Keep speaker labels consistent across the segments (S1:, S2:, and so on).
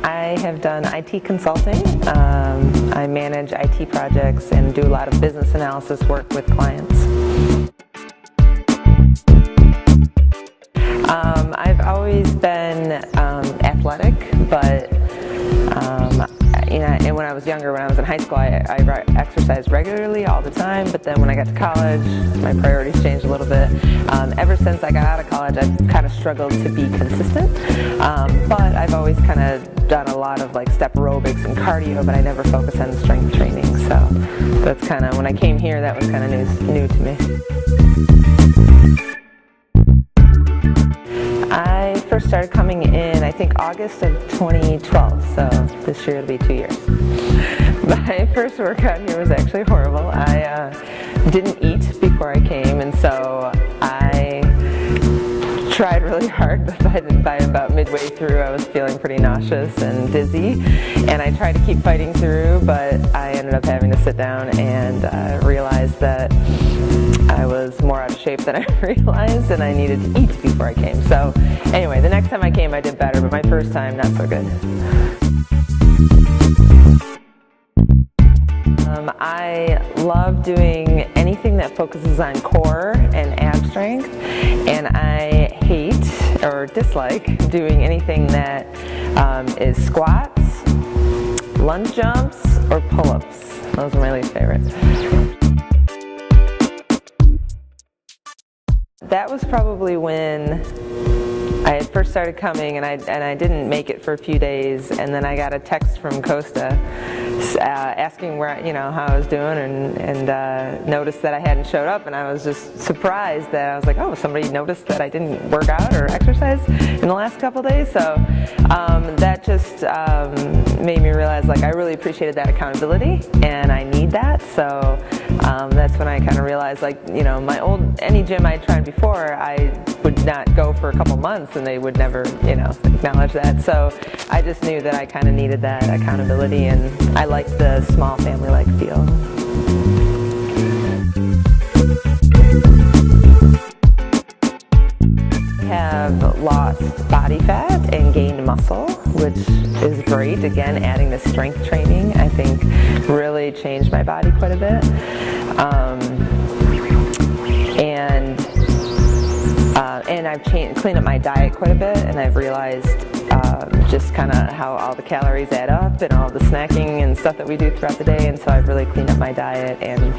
S1: I have done IT consulting. I manage IT projects and do a lot of business analysis work with clients. I've always been athletic, but and when I was younger, when I was in high school, I exercised regularly all the time, but then when I got to college, my priorities changed a little bit. Ever since I got out of college, I've kind of struggled to be consistent, but I've always kind of done a lot of like step aerobics and cardio, but I never focused on strength training, so that's kind of, when I came here, that was kind of new to me. I first started coming in, I think, August of 2012, so this year it'll be 2 years. My first workout here was actually horrible. I didn't eat before I came, and so I tried really hard, but by about midway through I was feeling pretty nauseous and dizzy, and I tried to keep fighting through, but I ended up having to sit down and realized that I was more out of shape than I realized, and I needed to eat before I came. So anyway, the next time I came I did better, but my first time, not so good. I love doing anything that focuses on core and ab strength, and I hate or dislike doing anything that is squats, lunge jumps, or pull-ups. Those are my least favorite. That was probably when I had first started coming, and I didn't make it for a few days, and then I got a text from Costa asking where how I was doing, and noticed that I hadn't showed up, and I was just surprised that I was like, oh, somebody noticed that I didn't work out or exercise in the last couple days. So that just made me realize, like, I really appreciated that accountability, and I need that. So that's when I kind of realized, like, any gym I'd tried before, I would not go for a couple months, and they would never, acknowledge that. So I just knew that I kind of needed that accountability, and I liked the small family-like feel. I have lost body fat and gained muscle, which is great. Again, adding the strength training, I think, really changed my body quite a bit. And I've cleaned up my diet quite a bit, and I've realized just kind of how all the calories add up and all the snacking and stuff that we do throughout the day, and so I've really cleaned up my diet, and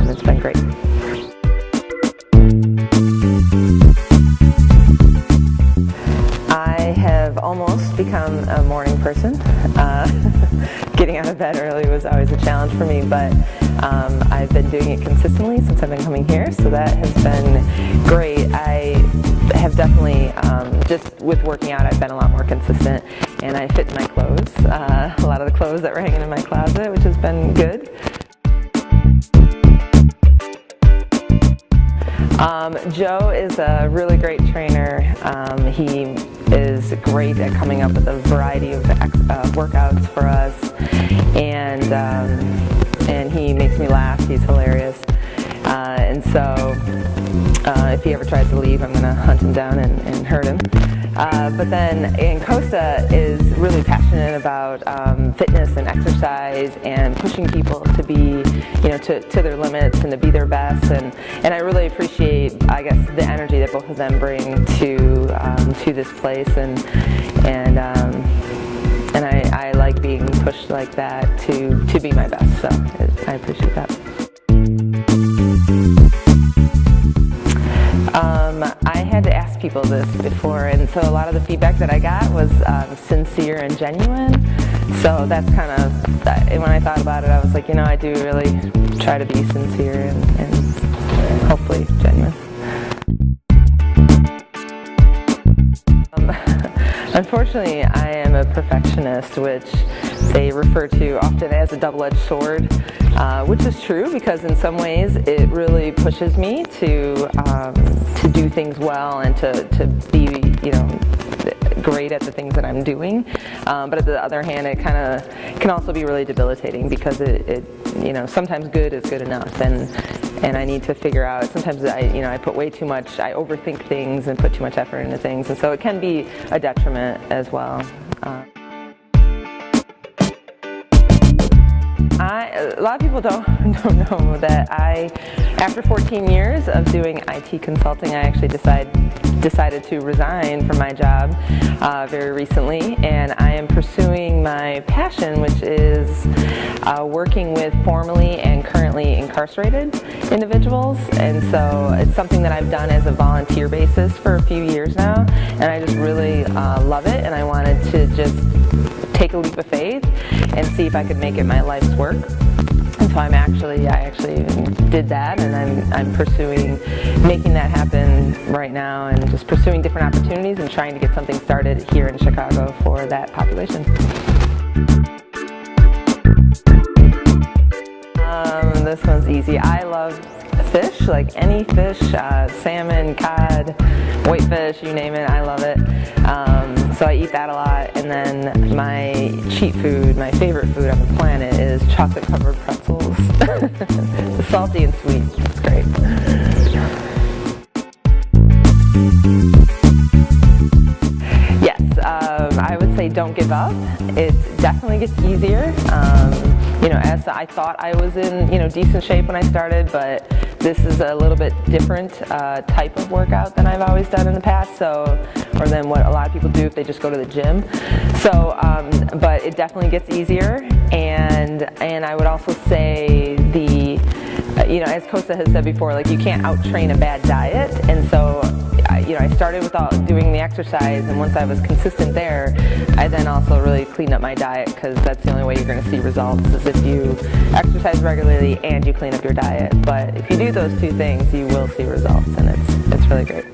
S1: it's been great. I have almost become a morning person. Getting out of bed early was always a challenge for me, but I've been doing it consistently since I've been coming here, so that has been great. I have definitely, just with working out, I've been a lot more consistent, and I fit in my clothes, a lot of the clothes that were hanging in my closet, which has been good. Joe is a really great trainer. He is great at coming up with a variety of workouts for us, and he makes me laugh. He's hilarious, and so if he ever tries to leave, I'm going to hunt him down and hurt him. But then Costa is really passionate about fitness and exercise and pushing people to be, to their limits and to be their best. And I really appreciate, I guess, the energy that both of them bring to this place. And I like being pushed like that to be my best. So I appreciate that. I had to ask people this before, and so a lot of the feedback that I got was sincere and genuine. So that's kind of, when I thought about it, I was like, I do really try to be sincere and hopefully genuine. Unfortunately, I am a perfectionist, which they refer to often as a double-edged sword, which is true, because in some ways it really pushes me to do things well and to be, great at the things that I'm doing. But on the other hand, it kind of can also be really debilitating, because it sometimes good is good enough, and I need to figure out, sometimes I put way too much, I overthink things and put too much effort into things, and so it can be a detriment as well. a lot of people don't know that after 14 years of doing IT consulting, I actually decided to resign from my job very recently, and I am pursuing my passion, which is working with formerly and currently incarcerated individuals. And so it's something that I've done as a volunteer basis for a few years now, and I just really love it, and I wanted to just take a leap of faith and see if I could make it my life's work. And so I actually did that, and I'm pursuing making that happen right now, and just pursuing different opportunities and trying to get something started here in Chicago for that population. This one's easy. I love fish, like any fish, salmon, cod, whitefish, you name it, I love it. So I eat that a lot, and then my cheat food, my favorite food on the planet is chocolate-covered pretzels. It's salty and sweet, it's great. Yes, I would say don't give up. It definitely gets easier. As I thought I was in, decent shape when I started, but this is a little bit different type of workout than I've always done in the past, or than what a lot of people do if they just go to the gym. So, but it definitely gets easier, and I would also say as Costa has said before, like you can't out-train a bad diet, and so I started without doing the exercise, and once I was consistent there, I then also really cleaned up my diet, because that's the only way you're going to see results is if you exercise regularly and you clean up your diet. But if you do those two things, you will see results, and it's really great.